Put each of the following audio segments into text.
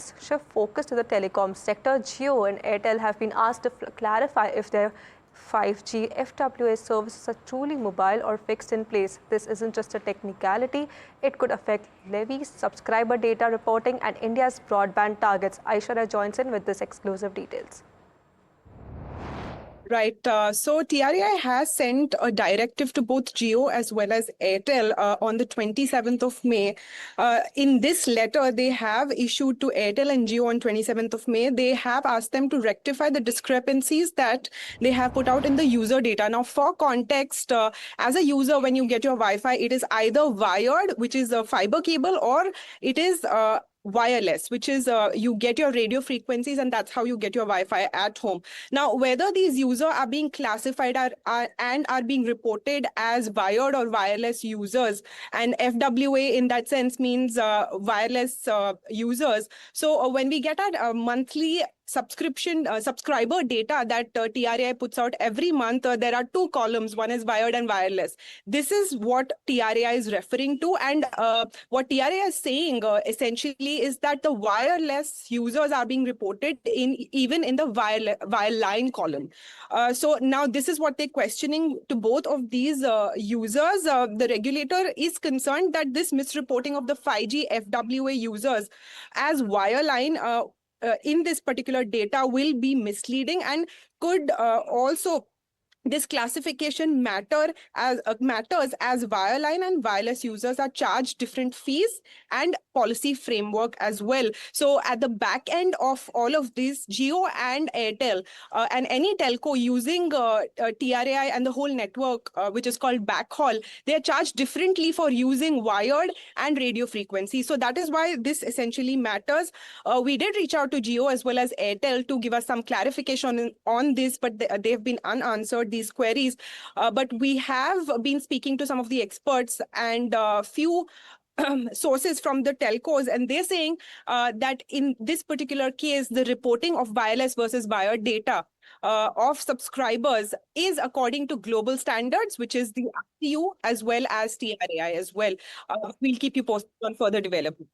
let's shift focus to the telecom sector. Jio and Airtel have been asked to clarify if their 5G FWA services are truly mobile or fixed in place. This isn't just a technicality. It could affect levies, subscriber data reporting, and India's broadband targets. Aishwarya joins in with this exclusive details. Right. So TRAI has sent a directive to both Jio as well as Airtel on the 27th of May. In this letter, they have issued to Airtel and Jio on 27th of May. They have asked them to rectify the discrepancies that they have put out in the user data. Now, for context, as a user, when you get your Wi-Fi, it is either wired, which is a fiber cable, or it is wireless, which is you get your radio frequencies, and that's how you get your Wi-Fi at home. Now, whether these users are being classified and are being reported as wired or wireless users, and FWA in that sense means wireless users. So when we get our monthly subscriber data that TRAI puts out every month, there are two columns. One is wired and wireless. This is what TRAI is referring to, and what TRAI is saying essentially is that the wireless users are being reported even in the wireline column. So now this is what they're questioning to both of these users. The regulator is concerned that this misreporting of the 5G FWA users as wireline in this particular data will be misleading and could also this classification matters as wireline and wireless users are charged different fees and policy framework as well. So at the back end of all of this, Jio and Airtel and any telco using TRAI and the whole network, which is called backhaul, they are charged differently for using wired and radio frequency. So that is why this essentially matters. We did reach out to Jio as well as Airtel to give us some clarification on this, but they've been unanswered, these queries. But we have been speaking to some of the experts and few sources from the telcos, and they're saying that in this particular case, the reporting of wireless versus wired data of subscribers is according to global standards, which is the RTU as well as TRAI as well. We'll keep you posted on further developments.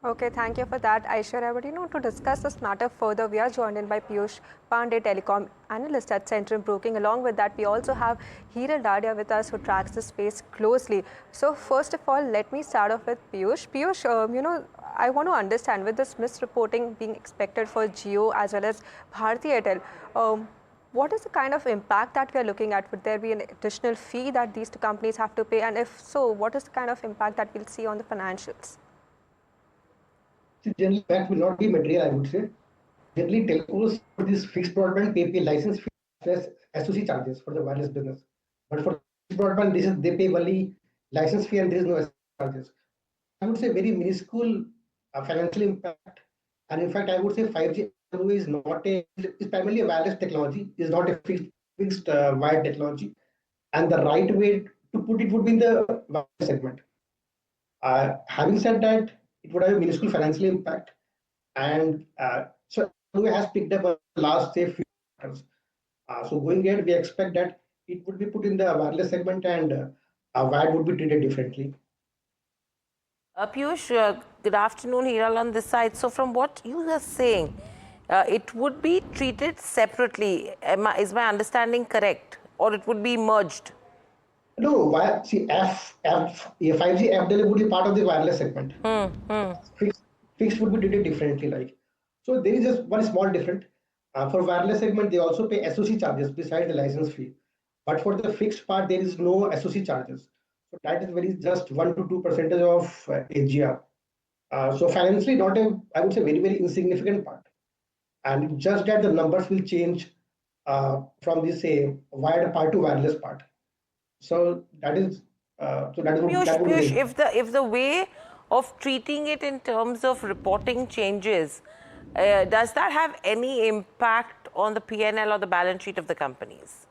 Okay, thank you for that, Aishwarya. But to discuss this matter further, we are joined in by Piyush Pandey, telecom analyst at Centrum Broking. Along with that, we also have Hiral Dadia with us, who tracks the space closely. So first of all, let me start off with Piyush. Piyush, I want to understand, with this misreporting being expected for Jio as well as Bharti Airtel, what is the kind of impact that we are looking at? Would there be an additional fee that these two companies have to pay? And if so, what is the kind of impact that we'll see on the financials? Generally, impact will not be material, I would say. Generally, telcos for this fixed broadband pay license fee plus SOC charges for the wireless business. But for fixed broadband, they pay only license fee and there is no SOC charges. I would say very minuscule financial impact. And in fact, I would say 5G is not is primarily a wireless technology, is not a fixed wired technology. And the right way to put it would be in the wireless segment. Having said that, it would have a minuscule financial impact, and so it has picked up the last say few quarters. So going ahead, we expect that it would be put in the wireless segment, and wired would be treated differently. Piyush, good afternoon, Hiral on this side. So from what you are saying, it would be treated separately. Is my understanding correct, or it would be merged? No, see, 5G FWA would be part of the wireless segment. Fixed would be treated differently. So there is just one small difference. For wireless segment, they also pay SOC charges besides the license fee. But for the fixed part, there is no SOC charges. So that is just 1 to 2% of AGR. So financially, not I would say very, very insignificant part. And just that the numbers will change from this wired part to wireless part. So that is Piyush, if the way of treating it in terms of reporting changes, does that have any impact on the P&L or the balance sheet of the companies?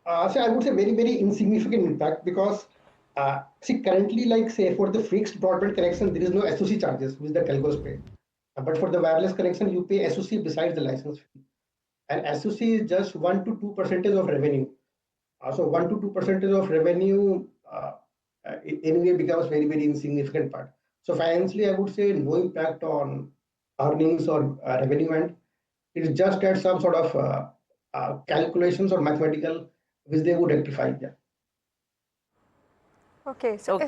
So I would say very, very insignificant impact, because currently, for the fixed broadband connection, there is no SOC charges which the telcos pay. But for the wireless connection, you pay SOC besides the license fee. And SOC is just 1 to 2% of revenue. So 1 to 2% of revenue anyway becomes very, very insignificant part. So financially, I would say no impact on earnings or revenue end. It is just at some sort of calculations or mathematical which they would rectify. Yeah. Okay, so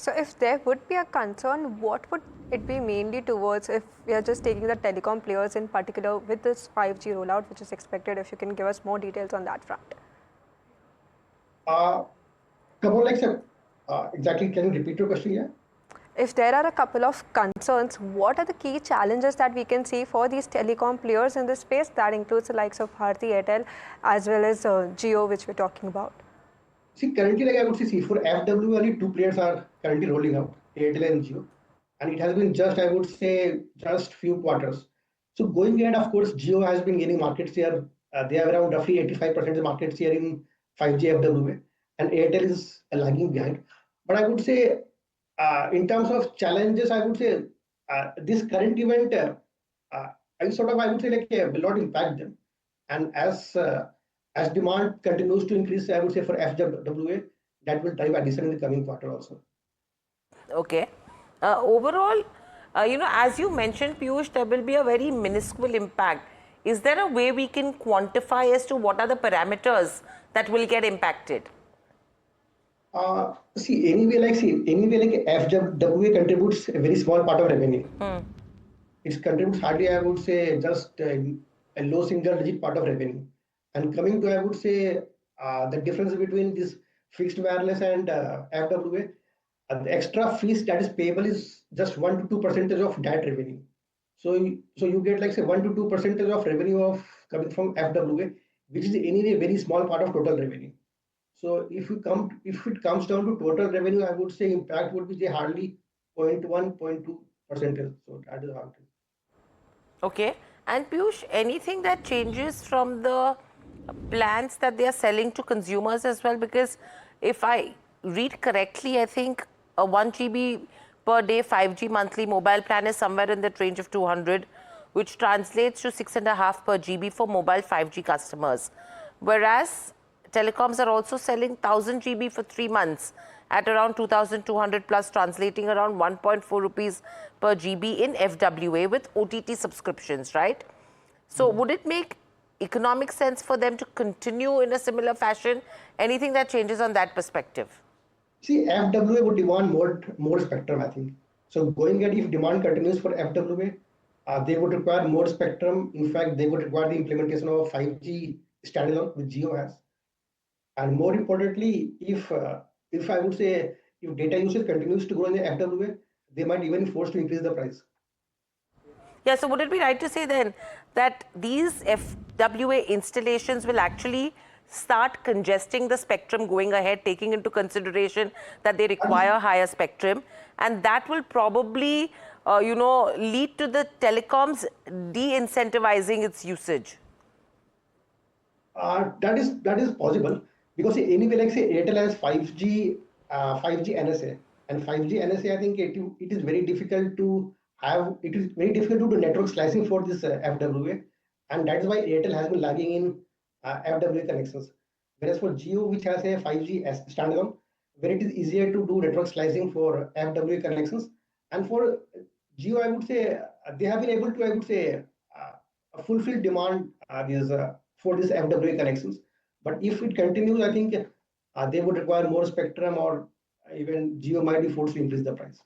if there would be a concern, what would it be mainly towards if we are just taking the telecom players in particular with this 5G rollout, which is expected? If you can give us more details on that front. Come on, like, sir, exactly. Can you repeat your question? Yeah. If there are a couple of concerns, what are the key challenges that we can see for these telecom players in this space? That includes the likes of Bharti, Airtel, as well as Jio, which we're talking about. See, currently, like I would say, see, for FW, only two players are currently rolling out, Airtel and Jio. And it has been just, I would say, just few quarters. So going ahead, of course, Jio has been gaining market share. They have around roughly 85% of market share in 5G FWA, and Airtel is lagging behind. But I would say, in terms of challenges, I would say this current event, I would say, like, will not impact them. And as demand continues to increase, I would say for FWA, that will drive addition in the coming quarter also. Okay. Overall, as you mentioned, Piyush, there will be a very minuscule impact. Is there a way we can quantify as to what are the parameters that will get impacted? Anyway, like FWA contributes a very small part of revenue. It contributes hardly, I would say, just a low single digit part of revenue. And coming to, I would say, the difference between this fixed wireless and FWA, the extra fees that is payable is just 1 to 2% of that revenue. So you get, like, say, 1 to 2% of revenue of coming from FWA, which is anyway a very small part of total revenue. So if it comes down to total revenue, I would say impact would be say hardly 0.1, 0.2%. So that is how it is. Okay. And Piyush, anything that changes from the plans that they are selling to consumers as well? Because if I read correctly, I think a 1 GB per day 5G monthly mobile plan is somewhere in the range of 200, which translates to 6.5 per GB for mobile 5G customers. Whereas telecoms are also selling 1000 GB for 3 months at around 2200 plus, translating around 1.4 rupees per GB in FWA with OTT subscriptions, right? So would it make economic sense for them to continue in a similar fashion? Anything that changes on that perspective? See, FWA would demand more spectrum, I think. So going ahead, if demand continues for FWA, they would require more spectrum. In fact, they would require the implementation of 5G standalone, which Jio has. And more importantly, if I would say if data usage continues to grow in the FWA, they might even be forced to increase the price. Yeah, so would it be right to say then that these FWA installations will actually start congesting the spectrum going ahead, taking into consideration that they require higher spectrum, and that will probably, lead to the telecoms de-incentivizing its usage? That is possible because anyway, like say Airtel has 5G NSA, and 5G NSA, I think it is very difficult to have. It is very difficult to do network slicing for this FWA, and that is why Airtel has been lagging in FWA connections. Whereas for Jio, which has a 5G standalone, where it is easier to do network slicing for FWA connections, and for Jio, I would say they have been able to, I would say, fulfill demand for these FWA connections. But if it continues, I think they would require more spectrum, or even Jio might be forced to increase the price.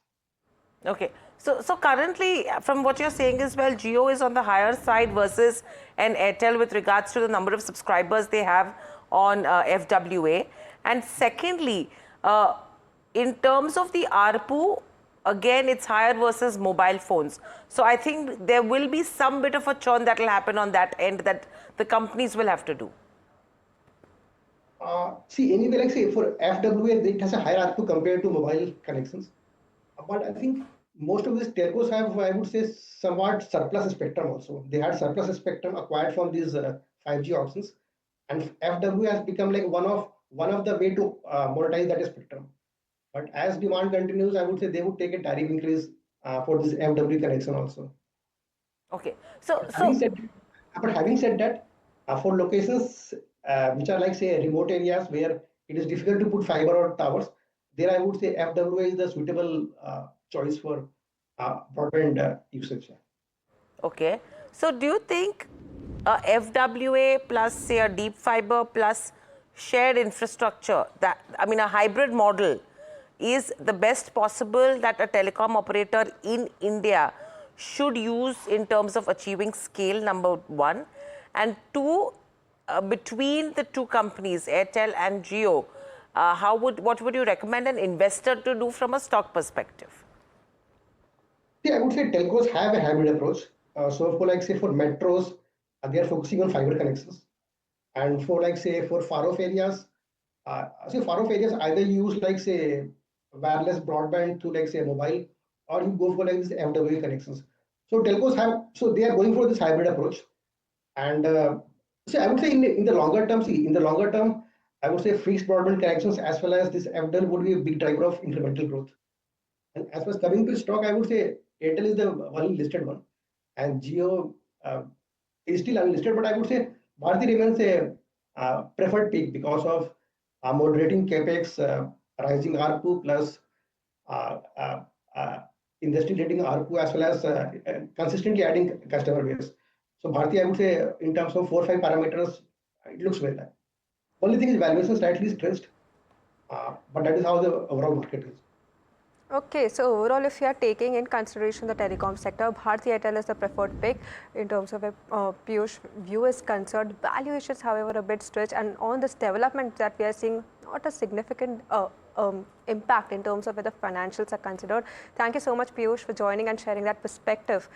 Okay. So currently, from what you're saying as well, Jio is on the higher side versus an Airtel with regards to the number of subscribers they have on FWA. And secondly, in terms of the ARPU, again, it's higher versus mobile phones. So I think there will be some bit of a churn that will happen on that end that the companies will have to do. Anyway, like say for FWA, it has a higher ARPU compared to mobile connections. But I think most of these telcos have, I would say, somewhat surplus spectrum also. They had surplus spectrum acquired from these 5G options, and FWA has become like one of the way to monetize that spectrum. But as demand continues, I would say they would take a tariff increase for this FW connection also. Okay. But having said that, for locations which are like say remote areas where it is difficult to put fiber or towers, there I would say FWA is the suitable choice for broadband usage. Okay. So do you think a FWA plus say a deep fiber plus shared infrastructure, that I mean a hybrid model, is the best possible that a telecom operator in India should use in terms of achieving scale, number one, and two, between the two companies, Airtel and Jio, what would you recommend an investor to do from a stock perspective? See, I would say telcos have a hybrid approach. So for like say for metros, they are focusing on fiber connections. And for like say for far off areas, far off areas either you use like say wireless broadband to like say mobile, or you go for like this FWA connections. So telcos have, so they are going for this hybrid approach. And so I would say in the longer term, see in the longer term, I would say fixed broadband connections as well as this FWA would be a big driver of incremental growth. And as far as coming to stock, I would say Airtel is the only listed one, and Jio is still unlisted. But I would say Bharti remains a preferred pick because of moderating capex, rising ARPU plus uh, uh, uh, industry leading ARPU as well as consistently adding customer base. So Bharti, I would say in terms of 4 or 5 parameters, it looks well. Only thing is valuation slightly stressed, but that is how the overall market is. Okay, so overall, if you are taking in consideration the telecom sector, Bharti Airtel is the preferred pick in terms of a Piyush view is concerned. Valuations, however, a bit stretched, and on this development that we are seeing, not a significant impact in terms of whether financials are considered. Thank you so much, Piyush, for joining and sharing that perspective.